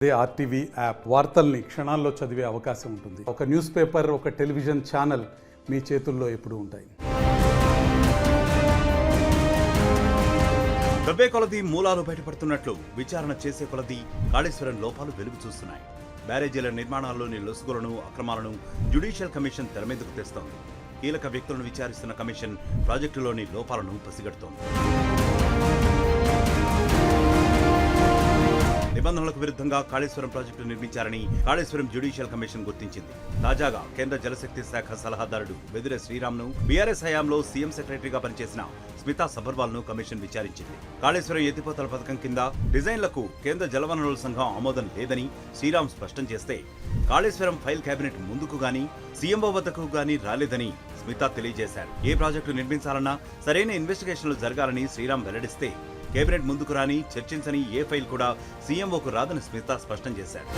RTV app వార్తల్ని క్షణాల్లో చదివే అవకాశం ఉంటుంది. ఒక న్యూస్ పేపర్, ఒక టెలివిజన్ ఛానల్ మీ చేతుల్లో ఎప్పుడూ ఉంటాయి. డబ్బే కొలది మూలాలు బయటపడుతున్నట్లు విచారణ చేసే కొలది కాళేశ్వరం లోపాలు వెలుగు చూస్తున్నాయి. బ్యారేజీల నిర్మాణాల్లోని లొసుగులను, అక్రమాలను జ్యుడిషియల్ కమిషన్ తెరమీదకు తెస్తోంది. కీలక వ్యక్తులను విచారిస్తున్న కమిషన్ ప్రాజెక్టులోని లోపాలను పసిగడుతోంది. నిబంధనలకు విరుద్ధంగా కాళేశ్వరం ప్రాజెక్టు నిర్మించారని కాళేశ్వరం జ్యుడిషియల్ కమిషన్ గుర్తించింది. తాజాగా కేంద్ర జలశక్తి శాఖ సలహాదారుడు వెదిరే శ్రీరామ్ను, బీఆర్ఎస్ హయాంలో సీఎం సెక్రటరీగా పనిచేసిన స్మితా సబర్వాల్ ను కమిషన్ విచారించింది. కాళేశ్వరం ఎత్తిపోతల పథకం కింద డిజైన్లకు కేంద్ర జలవనరుల సంఘం ఆమోదం లేదని శ్రీరామ్ స్పష్టం చేస్తే, కాళేశ్వరం ఫైల్ కేబినెట్ ముందుకు గానీ సీఎంఓ వద్దకు గానీ రాలేదని స్మితా తెలియజేశారు. ఏ ప్రాజెక్టు నిర్మించాలన్నా సరైన ఇన్వెస్టిగేషన్లు జరగాలని శ్రీరామ్ వెల్లడిస్తే, కేబినెట్ ముందుకు రాని, చర్చించని ఏ ఫైల్ కూడా సీఎంఓకు రాదని స్మితా స్పష్టం చేశారు.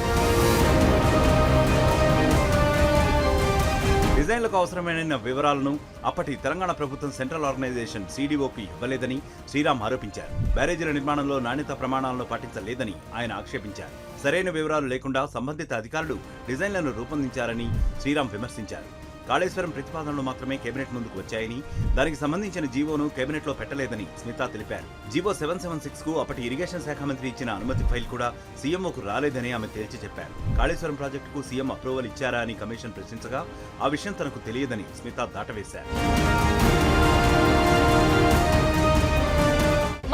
డిజైన్లకు అవసరమైన వివరాలను అప్పటి తెలంగాణ ప్రభుత్వం సెంట్రల్ ఆర్గనైజేషన్ CDOకి ఇవ్వలేదని శ్రీరామ్ ఆరోపించారు. బ్యారేజీల నిర్మాణంలో నాణ్యత ప్రమాణాలను పాటించలేదని ఆయన ఆక్షేపించారు. సరైన వివరాలు లేకుండా సంబంధిత అధికారులు డిజైన్లను రూపొందించారని శ్రీరామ్ విమర్శించారు. కాళేశ్వరం ప్రతిపాదనలు మాత్రమే కేబినెట్ ముందుకు వచ్చాయని, దానికి సంబంధించిన జీవోను కేబినెట్లో పెట్టలేదని స్మితా తెలిపారు. జీవో 776 కు అప్పటి ఇరిగేషన్ శాఖ మంత్రి ఇచ్చిన అనుమతి ఫైల్ కూడా సీఎంఓకు రాలేదని ఆమె తేల్చి చెప్పారు. కాళేశ్వరం ప్రాజెక్టుకు సీఎం అప్రూవల్ ఇచ్చారా అని కమిషన్ ప్రశ్నించగా, ఆ విషయం తనకు తెలియదని స్మితా దాటవేశారు.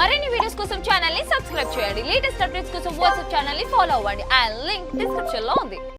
మరిన్ని వీడియోస్ కోసం ఛానల్ ని సబ్స్క్రైబ్ చేయండి. లేటెస్ట్ అప్డేట్స్ కోసం వాట్సాప్ ఛానల్ ని ఫాలో అవ్వండి. అండ్ లింక్ డిస్క్రిప్షన్ లో ఉంది.